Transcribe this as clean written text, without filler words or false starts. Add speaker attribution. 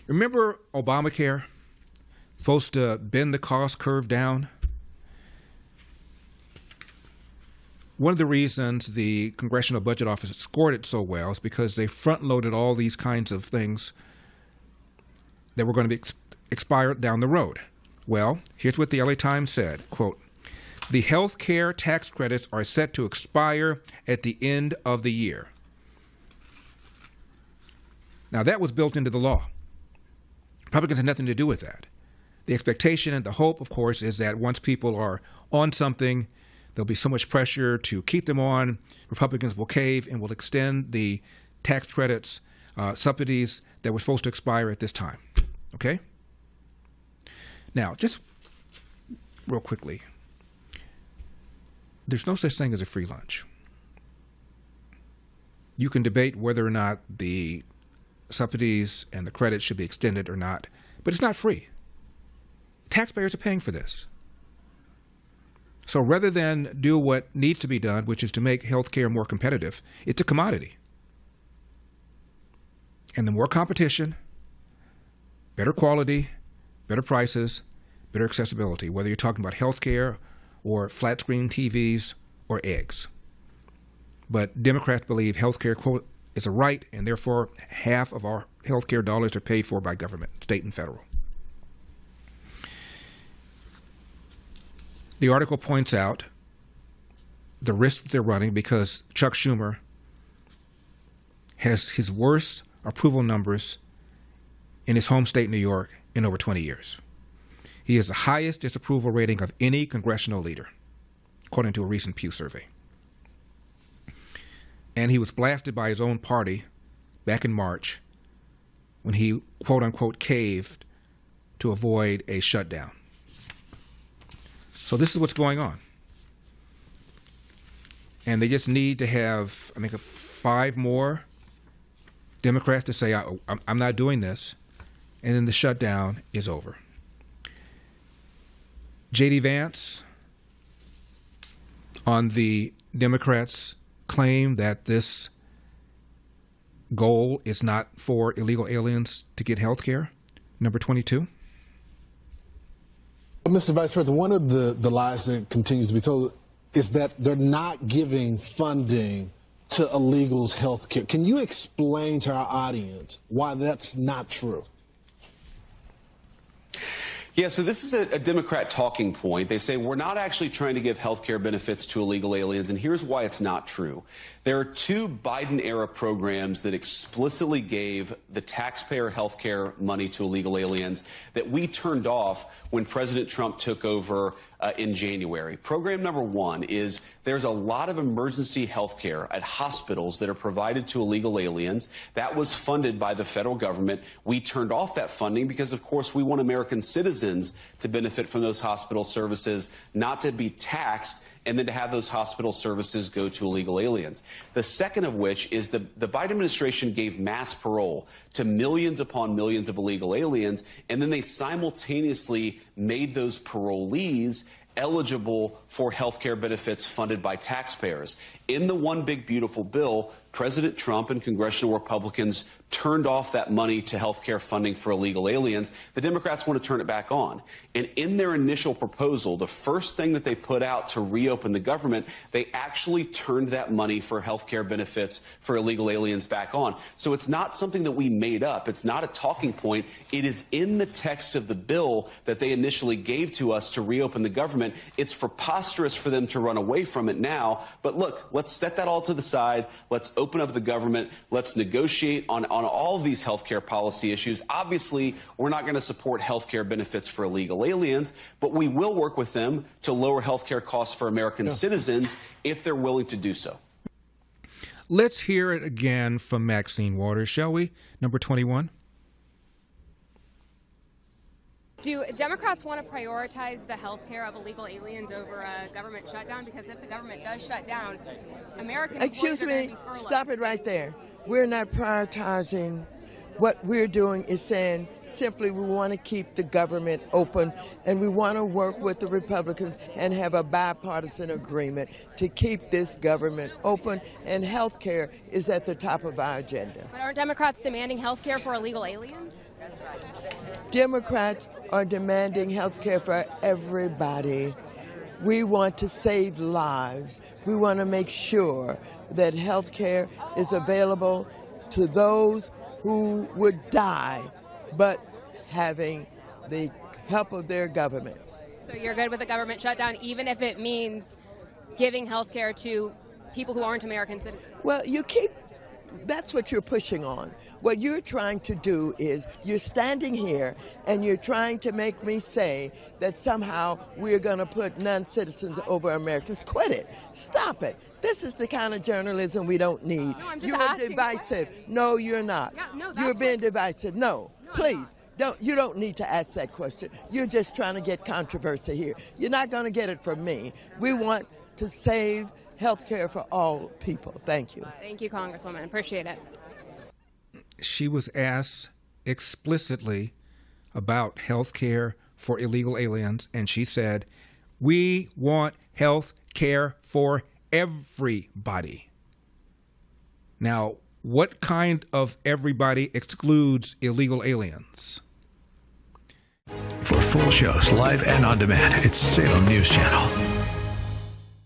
Speaker 1: Remember Obamacare? Supposed to bend the cost curve down? One of the reasons the Congressional Budget Office scored it so well is because they front-loaded all these kinds of things that were going to be expired down the road. Well, here's what the LA Times said, quote, "The health care tax credits are set to expire at the end of the year." Now, that was built into the law. Republicans had nothing to do with that. The expectation and the hope, of course, is that once people are on something, there'll be so much pressure to keep them on. Republicans will cave and will extend the tax credits, subsidies that were supposed to expire at this time. Okay? Now, just real quickly, there's no such thing as a free lunch. You can debate whether or not the subsidies and the credits should be extended or not, but it's not free. Taxpayers are paying for this. So rather than do what needs to be done, which is to make health care more competitive, it's a commodity. And the more competition, better quality, better prices, better accessibility, whether you're talking about health care or flat screen TVs or eggs. But Democrats believe health care, quote, is a right, and therefore half of our health care dollars are paid for by government, state and federal. The article points out the risks that they're running because Chuck Schumer has his worst approval numbers in his home state, New York, in over 20 years. He has the highest disapproval rating of any congressional leader, according to a recent Pew survey. And he was blasted by his own party back in March when he, quote unquote, caved to avoid a shutdown. So this is what's going on. And they just need to have, I think, 5 more Democrats to say, I'm not doing this, and then the shutdown is over. J.D. Vance, on the Democrats' claim that this goal is not for illegal aliens to get health care, number 22.
Speaker 2: Mr. Vice President, one of the lies that continues to be told is that they're not giving funding to illegals' health care. Can you explain to our audience why that's not true?
Speaker 3: Yeah, so this is a Democrat talking point. They say we're not actually trying to give health care benefits to illegal aliens, and here's why it's not true. There are 2 Biden-era programs that explicitly gave the taxpayer health care money to illegal aliens that we turned off when President Trump took over in January. Program number 1 is there's a lot of emergency health care at hospitals that are provided to illegal aliens. That was funded by the federal government. We turned off that funding because, of course, we want American citizens to benefit from those hospital services, not to be taxed and then to have those hospital services go to illegal aliens. The second of which is the Biden administration gave mass parole to millions upon millions of illegal aliens, and then they simultaneously made those parolees eligible for health care benefits funded by taxpayers. In the One Big Beautiful Bill, President Trump and congressional Republicans turned off that money to health care funding for illegal aliens. The Democrats want to turn it back on. And in their initial proposal, the first thing that they put out to reopen the government, they actually turned that money for health care benefits for illegal aliens back on. So it's not something that we made up. It's not a talking point. It is in the text of the bill that they initially gave to us to reopen the government. It's preposterous for them to run away from it now. But look, let's set that all to the side. Let's open up the government. Let's negotiate on all of these health care policy issues. Obviously, we're not going to support health care benefits for illegal aliens, but we will work with them to lower health care costs for American citizens if they're willing to do so.
Speaker 1: Let's hear it again from Maxine Waters, shall we? Number 21.
Speaker 4: Do Democrats want to prioritize the health care of illegal aliens over a government shutdown? Because if the government does shut down, American
Speaker 5: Excuse me, stop it right there. We're not prioritizing. What we're doing is saying simply we want to keep the government open, and we want to work with the Republicans and have a bipartisan agreement to keep this government open, and health care is at the top of our agenda.
Speaker 4: But aren't Democrats demanding health care for illegal aliens?
Speaker 5: Democrats are demanding health care for everybody. We want to save lives. We want to make sure that health care is available to those who would die, but having the help of their government.
Speaker 4: So you're good with the government shutdown, even if it means giving health care to people who aren't American citizens?
Speaker 5: Well, that's what you're pushing on. What you're trying to do is you're standing here and you're trying to make me say that somehow we're going to put non-citizens over Americans. Quit it. Stop it. This is the kind of journalism we don't need.
Speaker 4: No, I'm just
Speaker 5: you're
Speaker 4: asking
Speaker 5: divisive.
Speaker 4: questions.
Speaker 5: No, you're not.
Speaker 4: Yeah, no,
Speaker 5: you're being divisive. No, please. You don't need to ask that question. You're just trying to get controversy here. You're not going to get it from me. We want to save health care for all people. Thank you.
Speaker 4: Thank you, Congresswoman. Appreciate it.
Speaker 1: She was asked explicitly about health care for illegal aliens, and she said, "We want health care for everybody." Now, what kind of everybody excludes illegal aliens?
Speaker 6: For full shows, live and on demand, it's Salem News Channel.